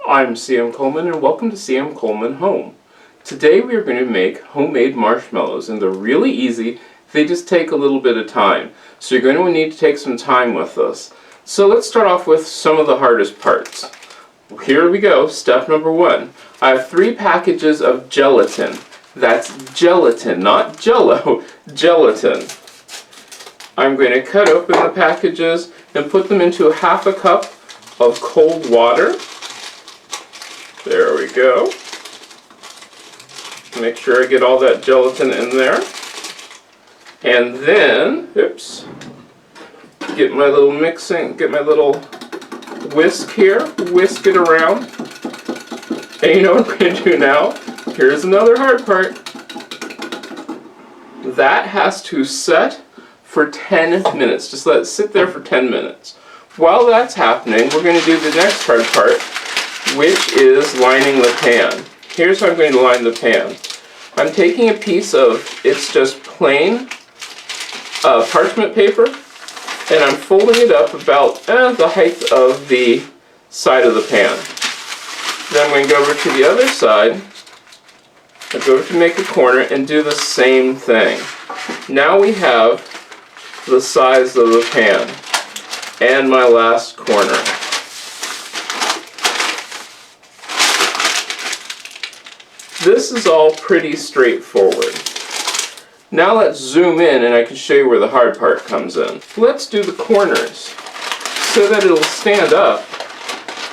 I'm CM Coleman and welcome to CM Coleman Home. Today we are going to make homemade marshmallows, and they're really easy. They just take a little bit of time. So you're going to need to take some time with this. So let's start off with some of the hardest parts. Here we go, step number one. I have 3 packages of gelatin. That's gelatin, not jello, gelatin. I'm going to cut open the packages and put them into ½ a cup of cold water. There we go. Make sure I get all that gelatin in there. And then, get my little whisk here, whisk it around. And you know what I'm going to do now? Here's another hard part. That has to set for 10 minutes. Just let it sit there for 10 minutes. While that's happening, we're going to do the next hard part, which is lining the pan. Here's how I'm going to line the pan. I'm taking a piece of, it's just plain parchment paper, and I'm folding it up about the height of the side of the pan. Then I'm going to go over to the other side, and go over to make a corner and do the same thing. Now we have the size of the pan and my last corner. This is all pretty straightforward. Now let's zoom in and I can show you where the hard part comes in. Let's do the corners. So that it'll stand up,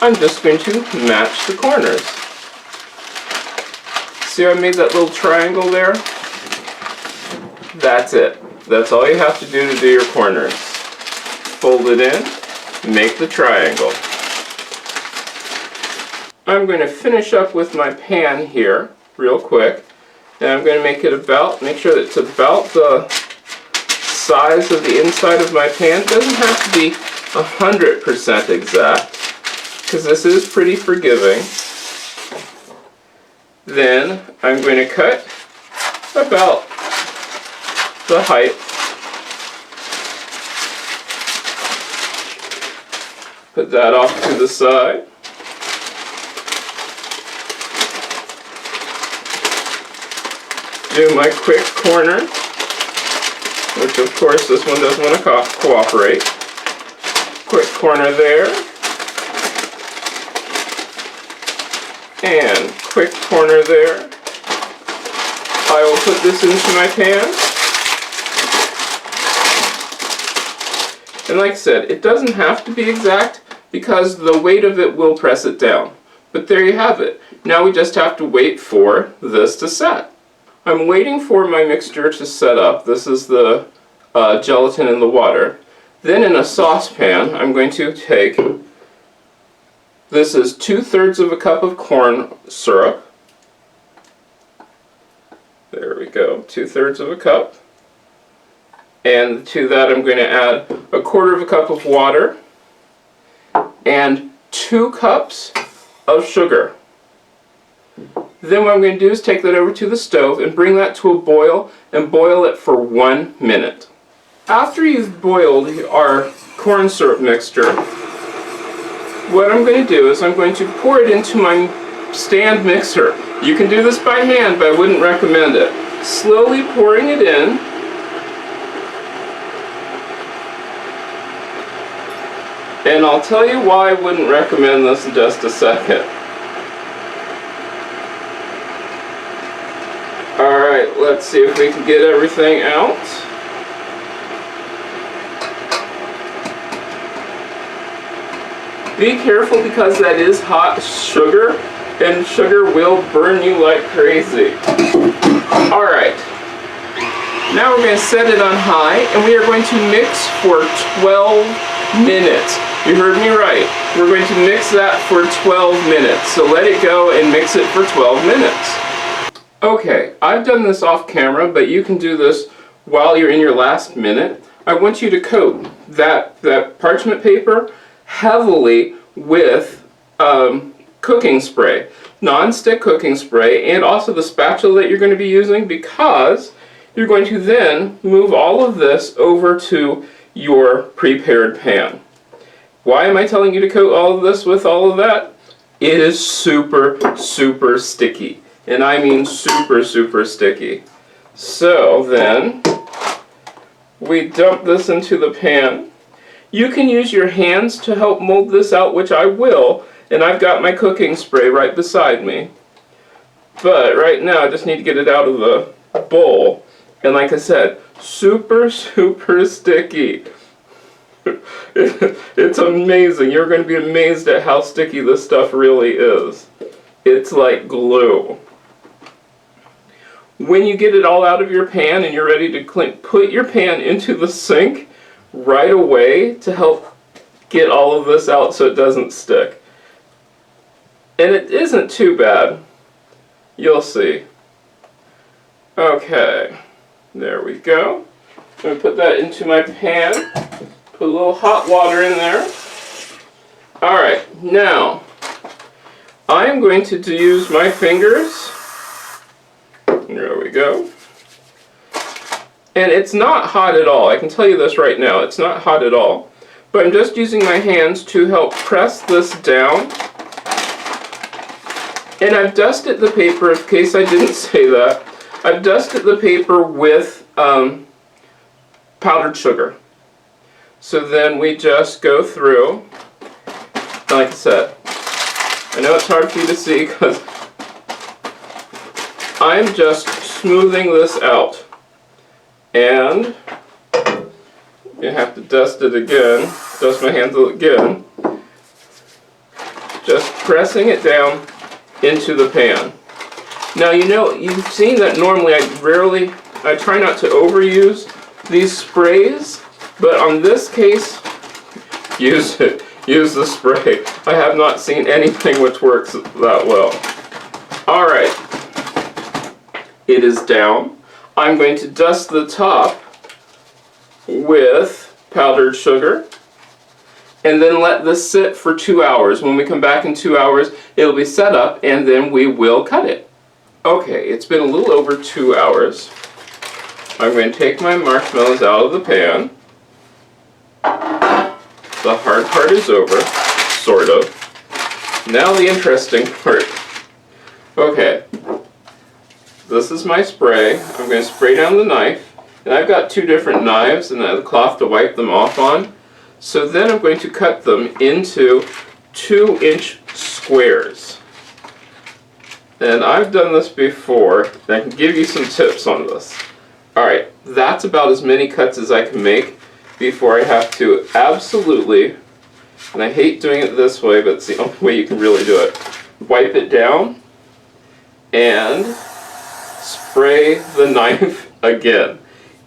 I'm just going to match the corners. See how I made that little triangle there? That's it. That's all you have to do your corners. Fold it in, make the triangle. I'm going to finish up with my pan here real quick, and I'm going to make sure that it's about the size of the inside of my pan. It doesn't have to be 100% exact, because this is pretty forgiving. Then I'm going to cut about the height. Put that off to the side. Do my quick corner, which of course this one doesn't want to cooperate. Quick corner there. And quick corner there. I will put this into my pan. And like I said, it doesn't have to be exact because the weight of it will press it down. But there you have it. Now we just have to wait for this to set. I'm waiting for my mixture to set up. This is the gelatin in the water. Then in a saucepan, I'm going to take, this is 2/3 of a cup of corn syrup. There we go, 2/3 of a cup. And to that I'm going to add 1/4 of a cup of water and 2 cups of sugar. Then what I'm going to do is take that over to the stove and bring that to a boil and boil it for 1 minute. After you've boiled our corn syrup mixture, what I'm going to do is I'm going to pour it into my stand mixer. You can do this by hand, but I wouldn't recommend it. Slowly pouring it in. And I'll tell you why I wouldn't recommend this in just a second. Alright, let's see if we can get everything out. Be careful because that is hot sugar, and sugar will burn you like crazy. Alright, now we're going to set it on high, and we are going to mix for 12 minutes. You heard me right. We're going to mix that for 12 minutes. So let it go and mix it for 12 minutes. Okay, I've done this off camera, but you can do this while you're in your last minute. I want you to coat that parchment paper heavily with cooking spray, non-stick cooking spray, and also the spatula that you're going to be using, because you're going to then move all of this over to your prepared pan. Why am I telling you to coat all of this with all of that? It is super, super sticky. And I mean super, super sticky. So then, we dump this into the pan. You can use your hands to help mold this out, which I will. And I've got my cooking spray right beside me. But right now, I just need to get it out of the bowl. And like I said, super, super sticky. It's amazing. You're going to be amazed at how sticky this stuff really is. It's like glue. When you get it all out of your pan and you're ready to clean, put your pan into the sink right away to help get all of this out so it doesn't stick. And it isn't too bad. You'll see. Okay, there we go. I'm going to put that into my pan. Put a little hot water in there. Alright, now I am going to use my fingers. There we go. And it's not hot at all. I can tell you this right now. It's not hot at all. But I'm just using my hands to help press this down. And I've dusted the paper, in case I didn't say that. I've dusted the paper with powdered sugar. So then we just go through, like I said, I know it's hard for you to see because I'm just smoothing this out. And you have to dust it again, dust my hands again. Just pressing it down into the pan. Now you know, you've seen that normally I try not to overuse these sprays, but on this case, use it. Use the spray. I have not seen anything which works that well. Alright, it is down. I'm going to dust the top with powdered sugar and then let this sit for 2 hours. When we come back in 2 hours, it'll be set up and then we will cut it. Okay, it's been a little over 2 hours. I'm going to take my marshmallows out of the pan. The hard part is over, sort of. Now the interesting part. Okay, this is my spray. I'm going to spray down the knife. And I've got 2 different knives and a cloth to wipe them off on. So then I'm going to cut them into 2-inch squares. And I've done this before, and I can give you some tips on this. Alright, that's about as many cuts as I can make before I have to absolutely, and I hate doing it this way, but it's the only way you can really do it, wipe it down and spray the knife again.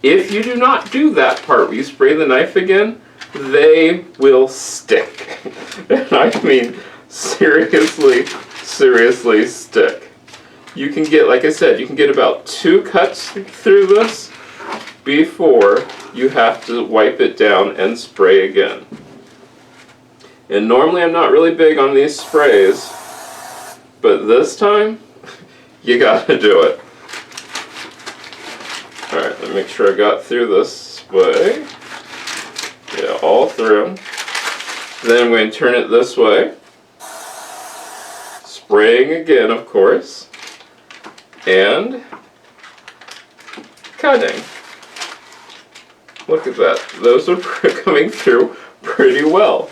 If you do not do that part where you spray the knife again, they will stick. And I mean, seriously, seriously stick. You can get, like I said, you can get about 2 cuts through this before you have to wipe it down and spray again. And normally I'm not really big on these sprays, but this time, you gotta do it. Alright, let me make sure I got through this way. Yeah, all through. Then I'm going to turn it this way. Spraying again, of course. And cutting. Look at that. Those are coming through pretty well.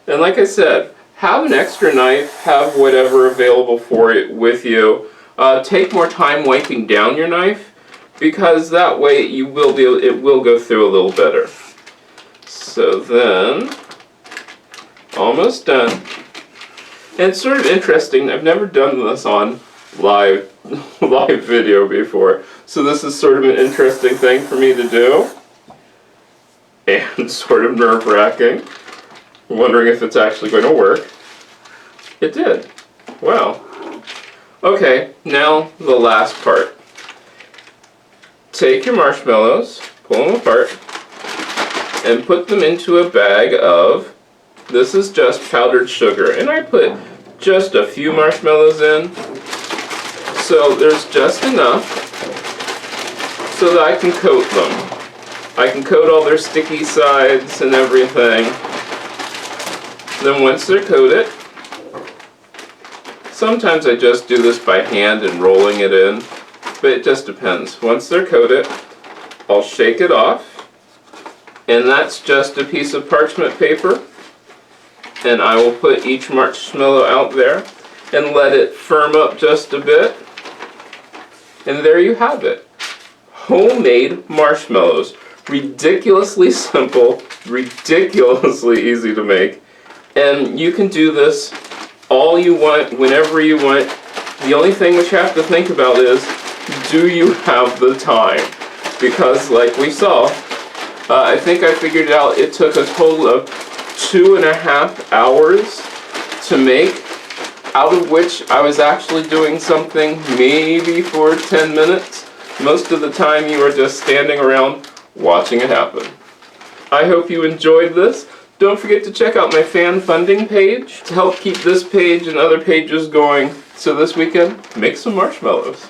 And like I said, have an extra knife, have whatever available for it with you. Take more time wiping down your knife, because that way you will be able, it will go through a little better. So then, almost done. And it's sort of interesting, I've never done this on live video before, so this is sort of an interesting thing for me to do, and sort of nerve-wracking. Wondering if it's actually going to work. It did. Wow. Okay, now the last part. Take your marshmallows, pull them apart, and put them into a bag of, this is just powdered sugar, and I put just a few marshmallows in, so there's just enough so that I can coat them. I can coat all their sticky sides and everything. Then once they're coated, Sometimes I just do this by hand and rolling it in, but it just depends. Once they're coated, I'll shake it off, and that's just a piece of parchment paper, and I will put each marshmallow out there and let it firm up just a bit, and there you have it. Homemade marshmallows. Ridiculously simple, ridiculously easy to make, and you can do this all you want, whenever you want. The only thing which you have to think about is, do you have the time? Because like we saw, I think I figured out it took a total of 2.5 hours to make, out of which I was actually doing something maybe for 10 minutes. Most of the time you are just standing around watching it happen. I hope you enjoyed this. Don't forget to check out my fan funding page to help keep this page and other pages going. So this weekend, make some marshmallows.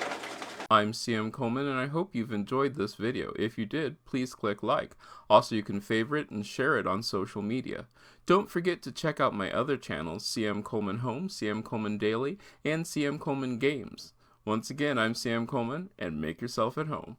I'm CM Coleman, and I hope you've enjoyed this video. If you did, please click like. Also, you can favorite and share it on social media. Don't forget to check out my other channels, CM Coleman Home, CM Coleman Daily, and CM Coleman Games. Once again, I'm CM Coleman, and make yourself at home.